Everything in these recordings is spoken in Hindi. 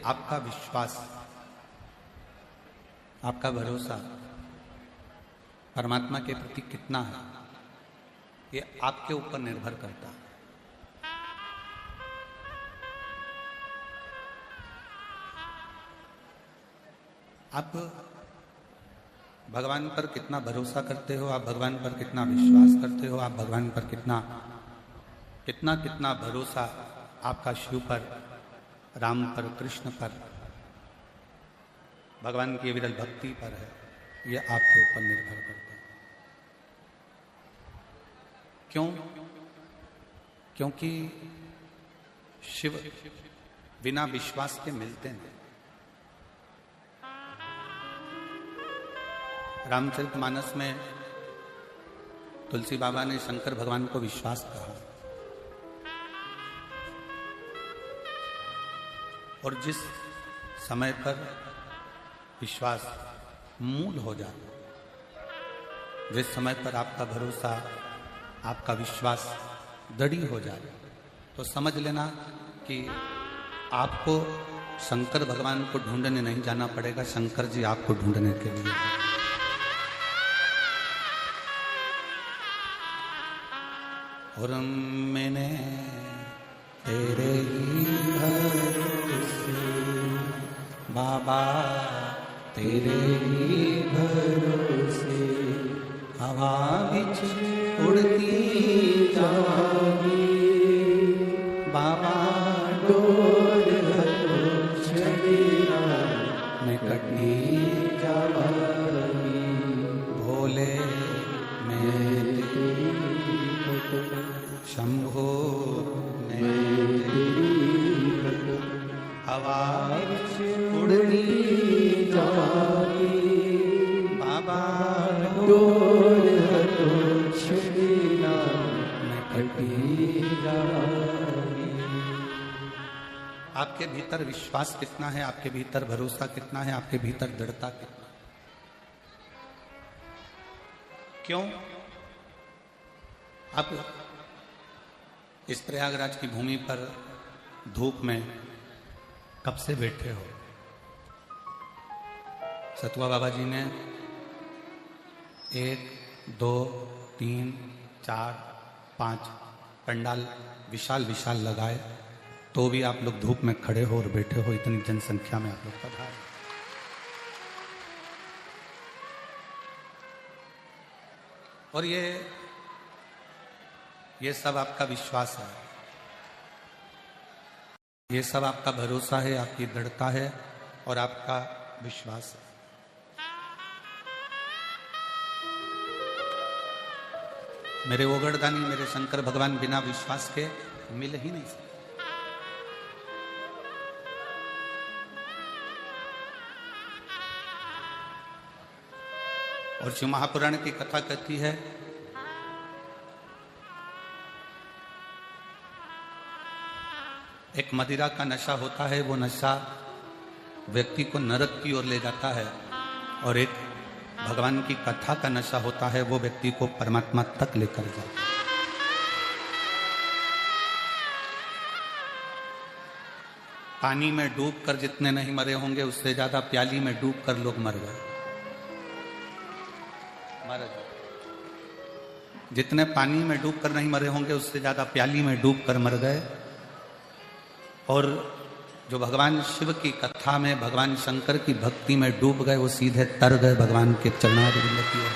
आपका विश्वास, आपका भरोसा परमात्मा के प्रति कितना है, ये आपके ऊपर निर्भर करता है। आप भगवान पर कितना भरोसा करते हो, आप भगवान पर कितना विश्वास करते हो, आप भगवान पर कितना कितना कितना भरोसा आपका शिव पर, राम पर, कृष्ण पर, भगवान की विरल भक्ति पर है, ये आपके ऊपर निर्भर करता है। क्यों? क्योंकि शिव बिना विश्वास के मिलते नहीं। रामचरितमानस में तुलसी बाबा ने शंकर भगवान को विश्वास कहा, और जिस समय पर विश्वास मूल हो जाए, जिस समय पर आपका भरोसा, आपका विश्वास दृढ़ हो जाए, तो समझ लेना कि आपको शंकर भगवान को ढूंढने नहीं जाना पड़ेगा, शंकर जी आपको ढूंढने के लिए। और मैंने तेरे ही भरोसे बाबा, तेरे ही भरोसे हवा बिच उड़ती जागी, बाबा डोर छड़िया मैं कटी जागी, भोले मैं शंभो हवा उड़ती जागी, बाबा डोर छड़िया मैं कटी जागी। आपके भीतर विश्वास कितना है, आपके भीतर भरोसा कितना है, आपके भीतर दृढ़ता कितना? क्यों? आप इस प्रयागराज की भूमि पर धूप में कब से बैठे हो? सतुआ बाबा जी ने 1, 2, 3, 4, 5 पंडाल विशाल विशाल लगाए, तो भी आप लोग धूप में खड़े हो और बैठे हो। इतनी जनसंख्या में आप लोग पधारे। और ये सब आपका विश्वास है, ये सब आपका भरोसा है, आपकी दृढ़ता है और आपका विश्वास है। मेरे ओगड़दानी, मेरे शंकर भगवान बिना विश्वास के मिल ही नहीं सकते। और शिव महापुराण की कथा कहती है, एक मदिरा का नशा होता है, वो नशा व्यक्ति को नरक की ओर ले जाता है, और एक भगवान की कथा का नशा होता है, वो व्यक्ति को परमात्मा तक लेकर जाता है। पानी में डूबकर जितने नहीं मरे होंगे, उससे ज्यादा प्याली में डूबकर लोग मर गए। जितने पानी में डूबकर नहीं मरे होंगे, उससे ज्यादा प्याली में डूबकर मर गए। और जो भगवान शिव की कथा में, भगवान शंकर की भक्ति में डूब गए, वो सीधे तर गए भगवान के चरणारविंद की ओर।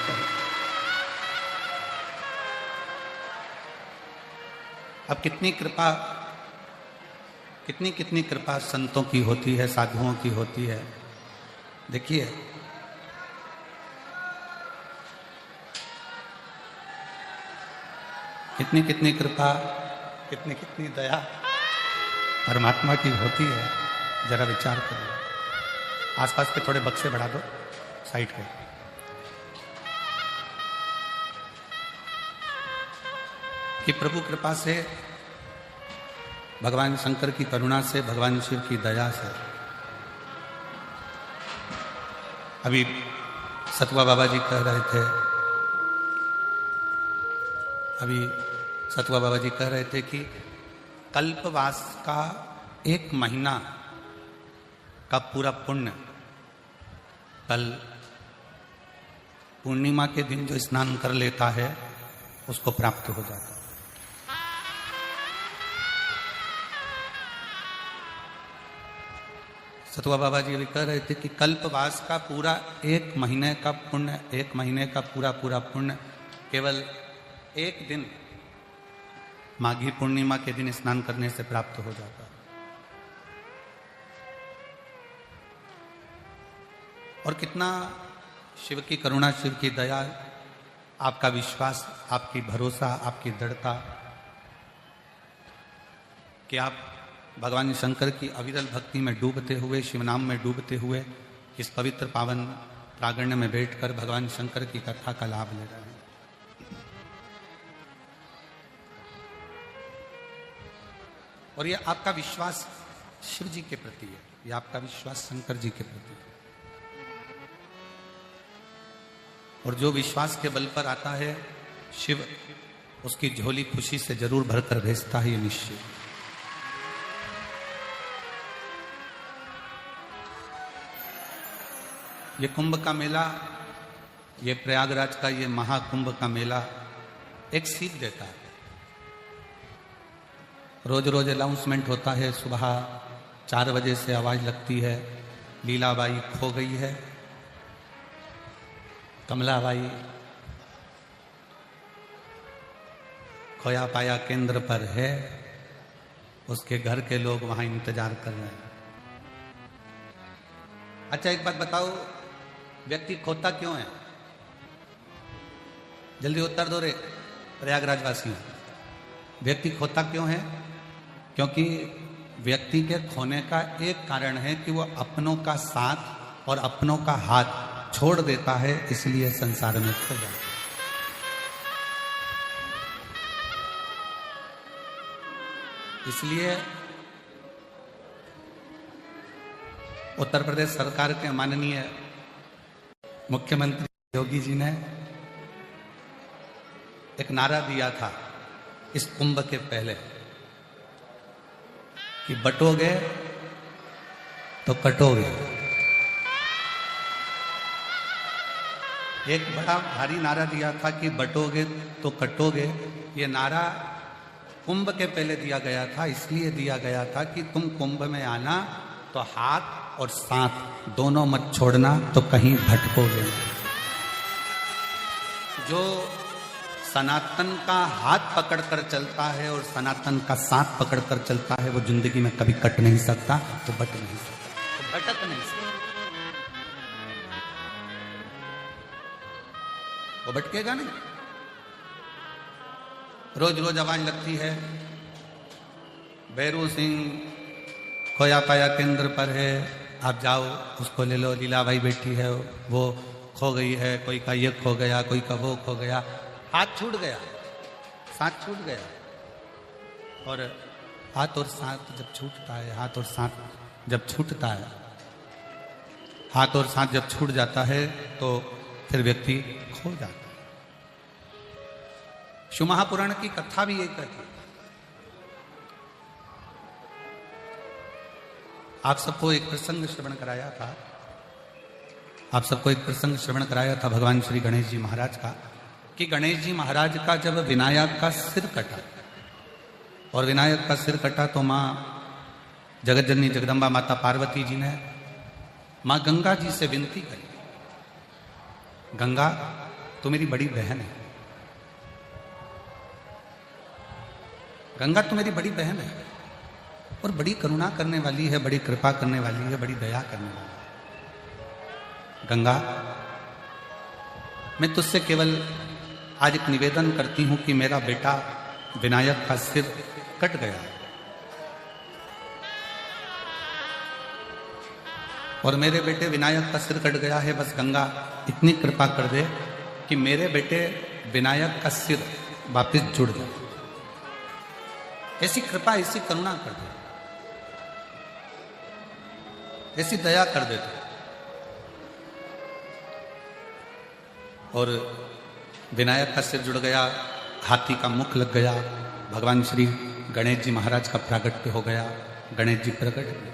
अब कितनी कृपा, कितनी कितनी कृपा संतों की होती है, साधुओं की होती है। देखिए, कितनी कितनी कृपा, कितनी कितनी दया परमात्मा की होती है। जरा विचार करो। आसपास के थोड़े बक्से बढ़ा दो साइड के। कि प्रभु कृपा से, भगवान शंकर की करुणा से, भगवान शिव की दया से अभी सतुआ बाबा जी कह रहे थे, अभी सतुआ बाबा जी कह रहे थे कि कल्पवास का 1 महीना का पूरा पुण्य कल पूर्णिमा के दिन जो स्नान कर लेता है उसको प्राप्त हो जाता है। सतुआ बाबा जी भी कह रहे थे कि कल्पवास का पूरा एक महीने का पुण्य, एक महीने का पूरा पुण्य केवल एक दिन माघी पूर्णिमा के दिन स्नान करने से प्राप्त हो जाता है। और कितना शिव की करुणा, शिव की दया, आपका विश्वास, आपकी भरोसा, आपकी दृढ़ता कि आप भगवान शंकर की अविरल भक्ति में डूबते हुए, शिव नाम में डूबते हुए इस पवित्र पावन प्रांगण में बैठकर भगवान शंकर की कथा का लाभ ले रहे हैं। और ये आपका विश्वास शिव जी के प्रति है, ये आपका विश्वास शंकर जी के प्रति है। और जो विश्वास के बल पर आता है, शिव उसकी झोली खुशी से जरूर भरकर भेजता है, ये निश्चय। ये कुंभ का मेला, ये प्रयागराज का ये महाकुंभ का मेला एक सीख देता है। रोज रोज अनाउंसमेंट होता है, सुबह 4 बजे से आवाज लगती है, लीलाबाई खो गई है, कमलाबाई खोया पाया केंद्र पर है, उसके घर के लोग वहां इंतजार कर रहे हैं। अच्छा एक बात बताओ, व्यक्ति खोता क्यों है? जल्दी उत्तर दो रे प्रयागराज वासियों। व्यक्ति खोता क्यों है? क्योंकि व्यक्ति के खोने का एक कारण है कि वो अपनों का साथ और अपनों का हाथ छोड़ देता है, इसलिए संसार में खो जाता है। इसलिए उत्तर प्रदेश सरकार के माननीय मुख्यमंत्री योगी जी ने एक नारा दिया था इस कुंभ के पहले कि बटोगे तो कटोगे। एक बड़ा भारी नारा दिया था कि बटोगे तो कटोगे। ये नारा कुंभ के पहले दिया गया था, इसलिए दिया गया था कि तुम कुंभ में आना तो हाथ और साथ दोनों मत छोड़ना, तो कहीं भटकोगे। जो सनातन का हाथ पकड़कर चलता है और सनातन का साथ पकड़कर चलता है, वो जिंदगी में कभी कट नहीं सकता, वो बट नहीं सकता, वो भटक नहीं सकता, वो भटकेगा नहीं। रोज रोज आवाज लगती है, भैरू सिंह खोया पाया केंद्र पर है, आप जाओ उसको ले लो, लीलाबाई बैठी है वो खो गई है, कोई का ये खो गया, कोई का वो खो गया, हाथ छूट गया, साथ छूट गया। और हाथ और साथ जब छूटता है, हाथ और साथ जब छूटता है, हाथ और साथ जब छूट जाता है तो फिर व्यक्ति खो जाता है। शिव महापुराण की कथा भी यही कहती है। आप सबको एक प्रसंग श्रवण कराया था, आप सबको एक प्रसंग श्रवण कराया था भगवान श्री गणेश जी महाराज का, कि गणेश जी महाराज का जब विनायक का सिर कटा, और विनायक का सिर कटा तो माँ जगत जननी जगदम्बा माता पार्वती जी ने माँ गंगा जी से विनती करी, गंगा तो मेरी बड़ी बहन है, गंगा तो मेरी बड़ी बहन है और बड़ी करुणा करने वाली है, बड़ी कृपा करने वाली है, बड़ी दया करने वाली है। गंगा, मैं तुझसे केवल आज एक निवेदन करती हूं कि मेरा बेटा विनायक का सिर कट गया और मेरे बेटे विनायक का सिर कट गया है, बस गंगा इतनी कृपा कर दे कि मेरे बेटे विनायक का सिर वापस जुड़ जाए। ऐसी कृपा, ऐसी करुणा कर दे, ऐसी दया कर दे। और विनायक का सिर जुड़ गया, हाथी का मुख लग गया, भगवान श्री गणेश जी महाराज का प्रागट्य हो गया, गणेश जी प्रकट हुए।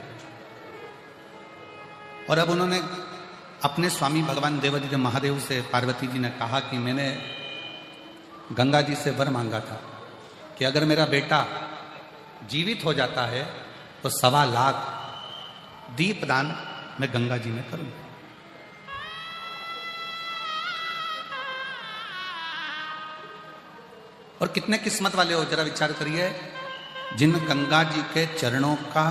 और अब उन्होंने अपने स्वामी भगवान देवादिदेव महादेव से पार्वती जी ने कहा कि मैंने गंगा जी से वर मांगा था कि अगर मेरा बेटा जीवित हो जाता है तो 1.25 लाख दीपदान मैं गंगा जी में करूंगा। और कितने किस्मत वाले हो, जरा विचार करिए, जिन गंगा जी के चरणों का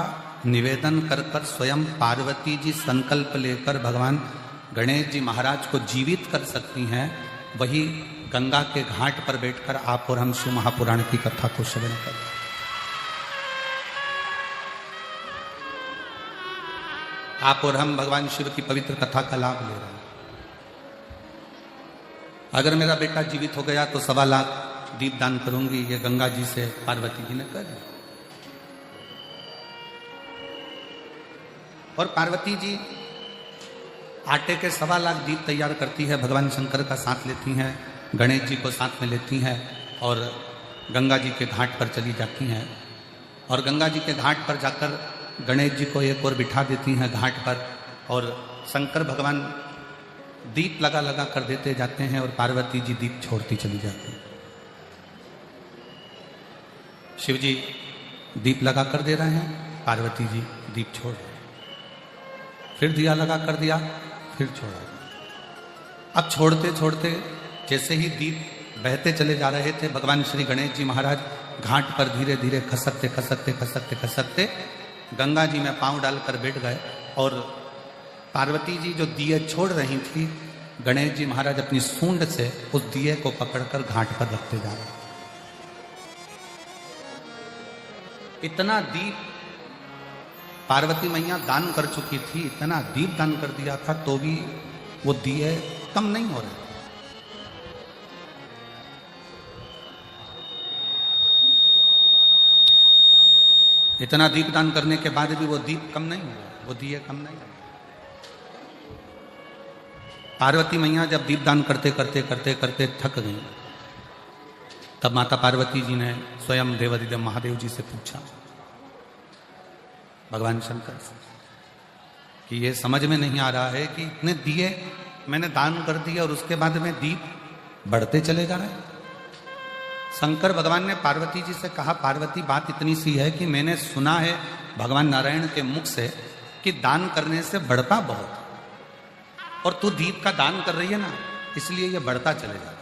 निवेदन कर कर स्वयं पार्वती जी संकल्प लेकर भगवान गणेश जी महाराज को जीवित कर सकती हैं, वही गंगा के घाट पर बैठकर आप और हम शिव महापुराण की कथा को श्रवण करें। आप और हम भगवान शिव की पवित्र कथा का लाभ ले रहे हैं। अगर मेरा बेटा जीवित हो गया तो 1.25 लाख दीपदान करूंगी, ये गंगा जी से पार्वती जी ने कर दिया। और पार्वती जी आटे के 1.25 लाख दीप तैयार करती है, भगवान शंकर का साथ लेती हैं, गणेश जी को साथ में लेती हैं और गंगा जी के घाट पर चली जाती हैं। और गंगा जी के घाट पर जाकर गणेश जी को एक और बिठा देती हैं घाट पर, और शंकर भगवान दीप लगा लगा कर देते जाते हैं और पार्वती जी दीप छोड़ती चली जाती हैं। शिव जी दीप लगा कर दे रहे हैं, पार्वती जी दीप छोड़ रहे हैं। फिर दिया लगा कर दिया, फिर छोड़ा। अब छोड़ते छोड़ते जैसे ही दीप बहते चले जा रहे थे, भगवान श्री गणेश जी महाराज घाट पर धीरे धीरे खसकते खसकते खसकते खसकते गंगा जी में पांव डालकर बैठ गए। और पार्वती जी जो दिए छोड़ रही थी, गणेश जी महाराज अपनी सूंड से उस दिए को पकड़कर घाट पर रखते जा रहे। इतना दीप पार्वती मैया दान कर चुकी थी, इतना दीप दान कर दिया था, तो भी वो दिए कम नहीं हो रहे। इतना दीप दान करने के बाद भी वो दीप कम नहीं हुआ, वो दिए कम नहीं हुए। पार्वती मैया जब दीप दान करते करते करते करते थक गई, तब माता पार्वती जी ने स्वयं देवादिदेव महादेव जी से पूछा, भगवान शंकर से, कि ये समझ में नहीं आ रहा है कि इतने दिए मैंने दान कर दिए और उसके बाद में दीप बढ़ते चले जा रहे हैं। शंकर भगवान ने पार्वती जी से कहा, पार्वती बात इतनी सी है कि मैंने सुना है भगवान नारायण के मुख से कि दान करने से बढ़ता बहुत, और तू दीप का दान कर रही है ना, इसलिए ये बढ़ता चले जा रहा है।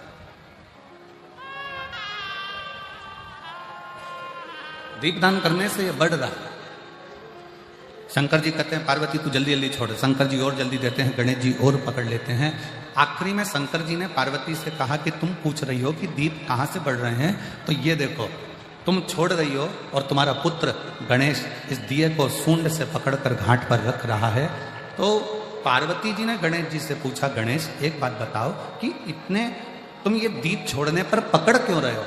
दीप दान करने से ये बढ़ रहा है। शंकर जी कहते हैं पार्वती तू जल्दी जल्दी छोड़। शंकर जी और जल्दी देते हैं, गणेश जी और पकड़ लेते हैं। आखिरी में शंकर जी ने पार्वती से कहा कि तुम पूछ रही हो कि दीप कहाँ से बढ़ रहे हैं, तो ये देखो तुम छोड़ रही हो और तुम्हारा पुत्र गणेश इस दिए को सूंड से पकड़कर घाट पर रख रहा है। तो पार्वती जी ने गणेश जी से पूछा, गणेश एक बात बताओ कि इतने तुम ये दीप छोड़ने पर पकड़ क्यों रहे हो?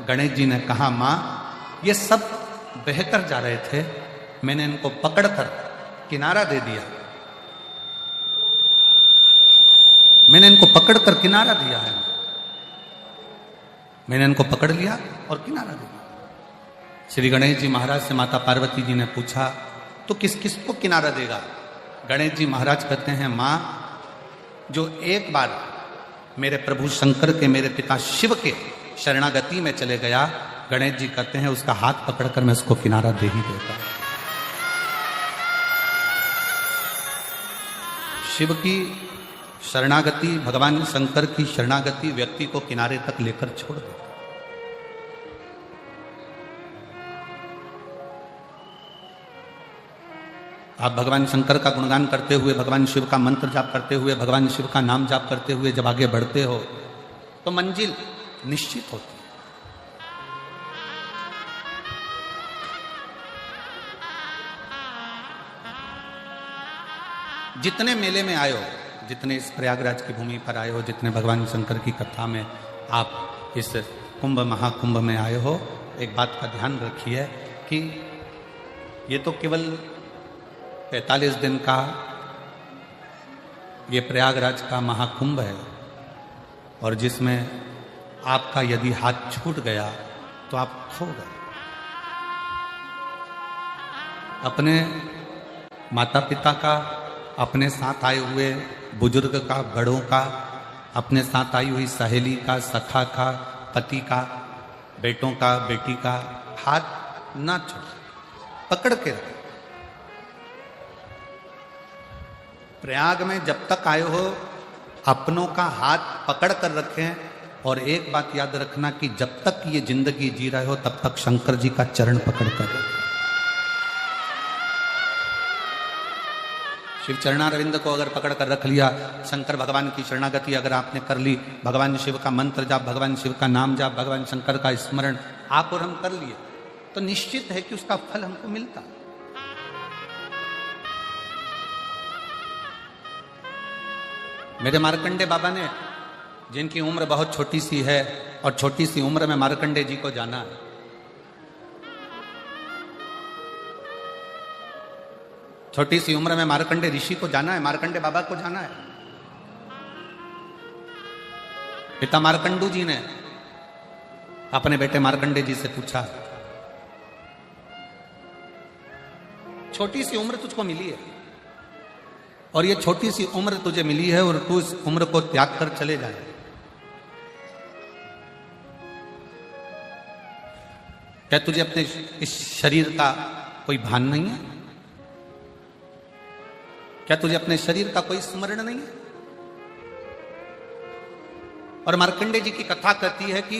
गणेश जी ने कहा, माँ ये सब बहकर जा रहे थे, मैंने इनको पकड़कर किनारा दे दिया, मैंने इनको पकड़कर किनारा दिया है, मैंने इनको पकड़ लिया और किनारा दिया। श्री गणेश जी महाराज से माता पार्वती जी ने पूछा, तो किस किस को किनारा देगा? गणेश जी महाराज कहते हैं, मां जो एक बार मेरे प्रभु शंकर के, मेरे पिता शिव के शरणागति में चले गया, गणेश जी कहते हैं उसका हाथ पकड़कर मैं उसको किनारा दे ही देता। शिव की शरणागति, भगवान शंकर की शरणागति व्यक्ति को किनारे तक लेकर छोड़ दे। आप भगवान शंकर का गुणगान करते हुए, भगवान शिव का मंत्र जाप करते हुए, भगवान शिव का नाम जाप करते हुए जब आगे बढ़ते हो तो मंजिल निश्चित होती है। जितने मेले में आए हो, जितने इस प्रयागराज की भूमि पर आए हो, जितने भगवान शंकर की कथा में आप इस कुंभ महाकुंभ में आए हो, एक बात का ध्यान रखिए कि ये तो केवल 45 दिन का ये प्रयागराज का महाकुंभ है, और जिसमें आपका यदि हाथ छूट गया तो आप खो गए। अपने माता पिता का, अपने साथ आए हुए बुजुर्ग का, बड़ों का, अपने साथ आई हुई सहेली का, सखा का, पति का, बेटों का, बेटी का हाथ ना छोड़, पकड़ के रखो। प्रयाग में जब तक आए हो अपनों का हाथ पकड़ कर रखें। और एक बात याद रखना कि जब तक ये जिंदगी जी रहे हो तब तक शंकर जी का चरण पकड़ कर रखें। शिव चरणारविंद को अगर पकड़ कर रख लिया, शंकर भगवान की शरणागति अगर आपने कर ली, भगवान शिव का मंत्र जाप, भगवान शिव का नाम जाप, भगवान शंकर का स्मरण आप और हम कर लिए, तो निश्चित है कि उसका फल हमको मिलता। मेरे मार्कंडे बाबा ने, जिनकी उम्र बहुत छोटी सी है और छोटी सी उम्र में मार्कंडे जी को जाना है, छोटी सी उम्र में मार्कंडे ऋषि को जाना है, मार्कंडे बाबा को जाना है। पिता मार्कंडू जी ने अपने बेटे मार्कंडे जी से पूछा, छोटी सी उम्र तुझको मिली है और ये छोटी सी उम्र तुझे मिली है और तू इस उम्र को त्याग कर चले जाए, क्या तुझे अपने इस शरीर का कोई भान नहीं है? क्या तुझे अपने शरीर का कोई स्मरण नहीं है? और मार्कंडे जी की कथा कहती है कि